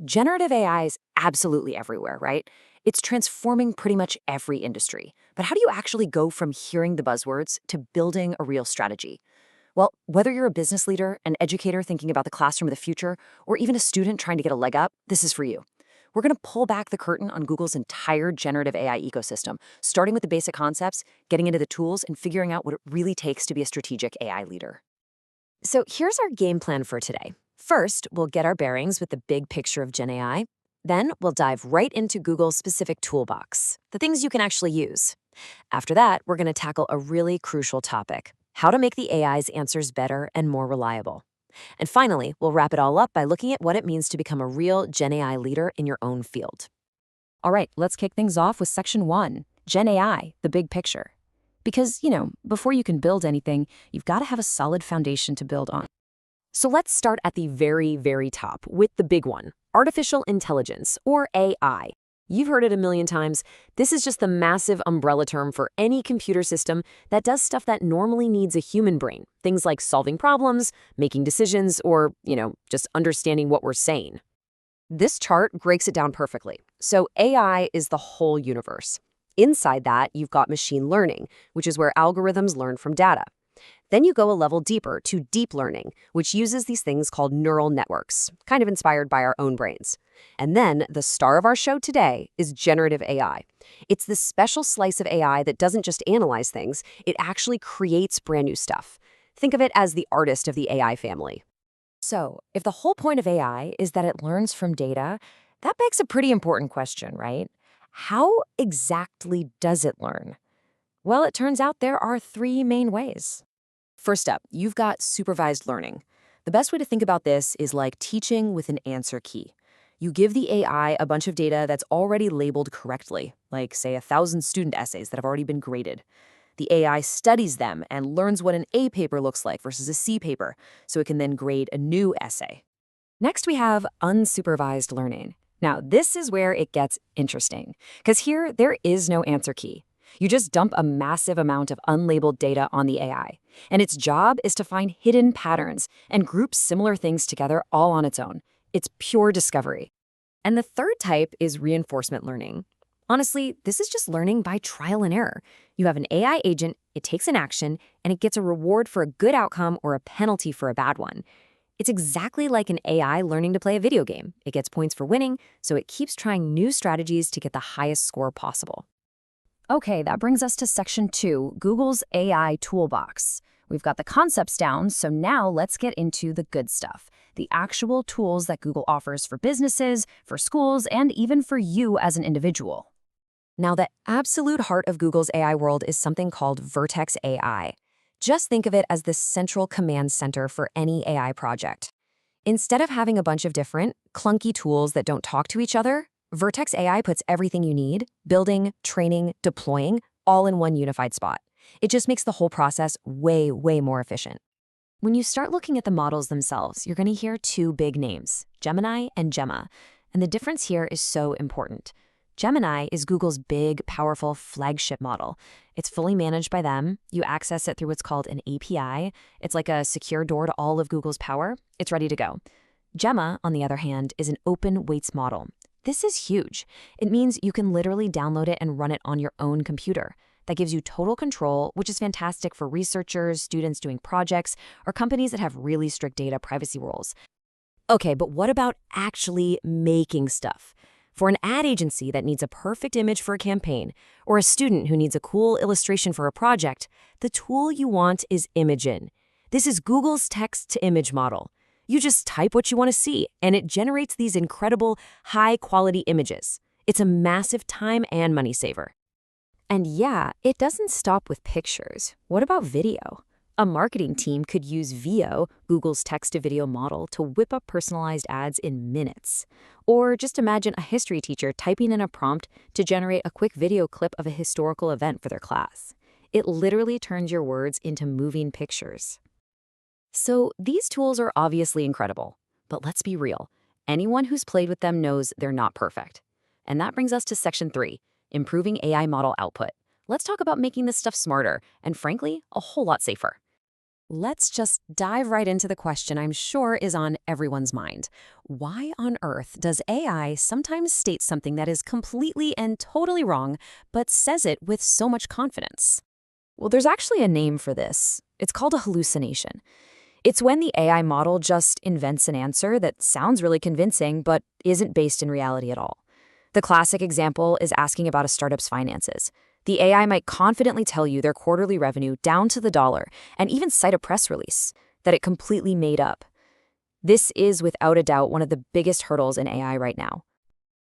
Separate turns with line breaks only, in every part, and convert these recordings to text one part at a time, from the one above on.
Generative AI is absolutely everywhere, right? It's transforming pretty much every industry. But how do you actually go from hearing the buzzwords to building a real strategy? Well, whether you're a business leader, an educator thinking about the classroom of the future, or even a student trying to get a leg up, this is for you. We're going to pull back the curtain on Google's entire generative AI ecosystem, starting with the basic concepts, getting into the tools, and figuring out what it really takes to be a strategic AI leader. So here's our game plan for today. First, we'll get our bearings with the big picture of Gen AI. Then we'll dive right into Google's specific toolbox, the things you can actually use. After that, we're going to tackle a really crucial topic: how to make the AI's answers better and more reliable. And finally, we'll wrap it all up by looking at what it means to become a real Gen AI leader in your own field. All right, let's kick things off with section 1, Gen AI, the big picture. Because, before you can build anything, you've got to have a solid foundation to build on. So let's start at the very, very top with the big one: artificial intelligence, or AI. You've heard it a million times. This is just the massive umbrella term for any computer system that does stuff that normally needs a human brain. Things like solving problems, making decisions, or, just understanding what we're saying. This chart breaks it down perfectly. So AI is the whole universe. Inside that, you've got machine learning, which is where algorithms learn from data. Then you go a level deeper to deep learning, which uses these things called neural networks, kind of inspired by our own brains. And then the star of our show today is generative AI. It's this special slice of AI that doesn't just analyze things, it actually creates brand new stuff. Think of it as the artist of the AI family. So, if the whole point of AI is that it learns from data, that begs a pretty important question, right? How exactly does it learn? Well, it turns out there are three main ways. First up, you've got supervised learning. The best way to think about this is like teaching with an answer key. You give the AI a bunch of data that's already labeled correctly, like, say, 1,000 student essays that have already been graded. The AI studies them and learns what an A paper looks like versus a C paper, so it can then grade a new essay. Next, we have unsupervised learning. Now, this is where it gets interesting, because here there is no answer key. You just dump a massive amount of unlabeled data on the AI, and its job is to find hidden patterns and group similar things together all on its own. It's pure discovery. And the third type is reinforcement learning. Honestly, this is just learning by trial and error. You have an AI agent, it takes an action, and it gets a reward for a good outcome or a penalty for a bad one. It's exactly like an AI learning to play a video game. It gets points for winning, so it keeps trying new strategies to get the highest score possible. Okay, that brings us to section 2, Google's AI toolbox. We've got the concepts down, so now let's get into the good stuff, the actual tools that Google offers for businesses, for schools, and even for you as an individual. Now, the absolute heart of Google's AI world is something called Vertex AI. Just think of it as the central command center for any AI project. Instead of having a bunch of different, clunky tools that don't talk to each other, Vertex AI puts everything you need, building, training, deploying, all in one unified spot. It just makes the whole process way, way more efficient. When you start looking at the models themselves, you're going to hear two big names, Gemini and Gemma. And the difference here is so important. Gemini is Google's big, powerful flagship model. It's fully managed by them. You access it through what's called an API. It's like a secure door to all of Google's power. It's ready to go. Gemma, on the other hand, is an open weights model. This is huge. It means you can literally download it and run it on your own computer. That gives you total control, which is fantastic for researchers, students doing projects, or companies that have really strict data privacy rules. Okay, but what about actually making stuff? For an ad agency that needs a perfect image for a campaign, or a student who needs a cool illustration for a project, the tool you want is Imagen. This is Google's text-to-image model. You just type what you want to see, and it generates these incredible, high-quality images. It's a massive time and money saver. And yeah, it doesn't stop with pictures. What about video? A marketing team could use Veo, Google's text-to-video model, to whip up personalized ads in minutes. Or just imagine a history teacher typing in a prompt to generate a quick video clip of a historical event for their class. It literally turns your words into moving pictures. So these tools are obviously incredible, but let's be real. Anyone who's played with them knows they're not perfect. And that brings us to section 3, improving AI model output. Let's talk about making this stuff smarter and, frankly, a whole lot safer.
Let's just dive right into the question I'm sure is on everyone's mind. Why on earth does AI sometimes state something that is completely and totally wrong, but says it with so much confidence?
Well, there's actually a name for this. It's called a hallucination. It's when the AI model just invents an answer that sounds really convincing but isn't based in reality at all. The classic example is asking about a startup's finances. The AI might confidently tell you their quarterly revenue down to the dollar and even cite a press release that it completely made up. This is without a doubt one of the biggest hurdles in AI right now.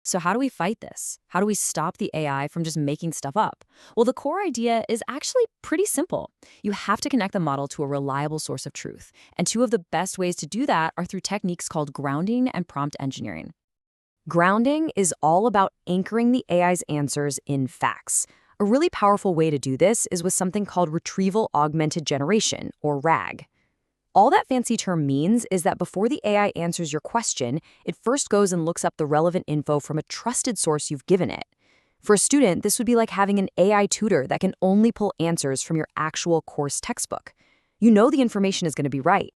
So, how do we fight this? How do we stop the AI from just making stuff up? Well, the core idea is actually pretty simple. You have to connect the model to a reliable source of truth. And two of the best ways to do that are through techniques called grounding and prompt engineering.
Grounding is all about anchoring the AI's answers in facts. A really powerful way to do this is with something called retrieval augmented generation, or RAG. All that fancy term means is that before the AI answers your question, it first goes and looks up the relevant info from a trusted source you've given it. For a student, this would be like having an AI tutor that can only pull answers from your actual course textbook. You know the information is going to be right.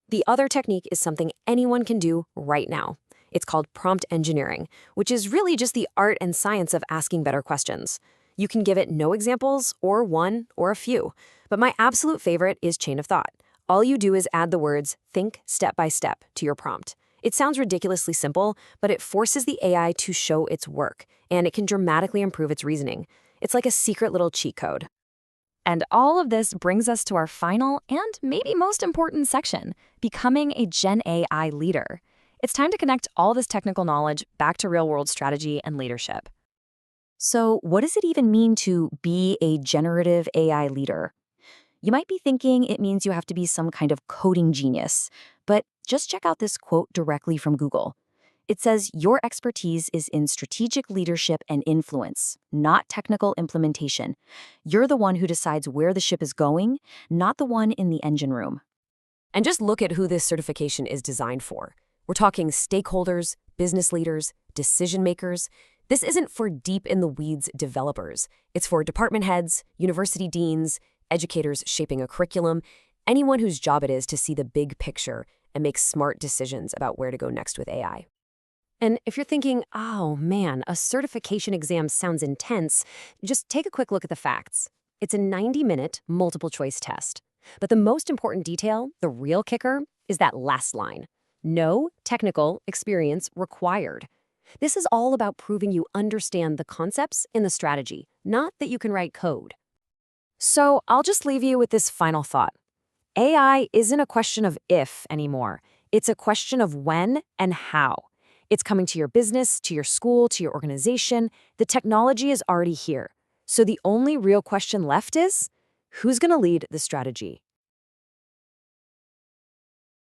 The other technique is something anyone can do right now. It's called prompt engineering, which is really just the art and science of asking better questions. You can give it no examples, or one, or a few. But my absolute favorite is chain of thought. All you do is add the words, think step by step, to your prompt. It sounds ridiculously simple, but it forces the AI to show its work, and it can dramatically improve its reasoning. It's like a secret little cheat code.
And all of this brings us to our final and maybe most important section, becoming a Gen AI leader. It's time to connect all this technical knowledge back to real-world strategy and leadership.
So, what does it even mean to be a generative AI leader? You might be thinking it means you have to be some kind of coding genius, but just check out this quote directly from Google. It says, "Your expertise is in strategic leadership and influence, not technical implementation. You're the one who decides where the ship is going, not the one in the engine room." And just look at who this certification is designed for. We're talking stakeholders, business leaders, decision makers. This isn't for deep in the weeds developers. It's for department heads, university deans, educators shaping a curriculum, anyone whose job it is to see the big picture and make smart decisions about where to go next with AI. And if you're thinking, oh man, a certification exam sounds intense, just take a quick look at the facts. It's a 90-minute multiple choice test. But the most important detail, the real kicker, is that last line. No technical experience required. This is all about proving you understand the concepts and the strategy, not that you can write code. So I'll just leave you with this final thought. AI isn't a question of if anymore. It's a question of when and how. It's coming to your business, to your school, to your organization. The technology is already here. So the only real question left is, who's going to lead the strategy?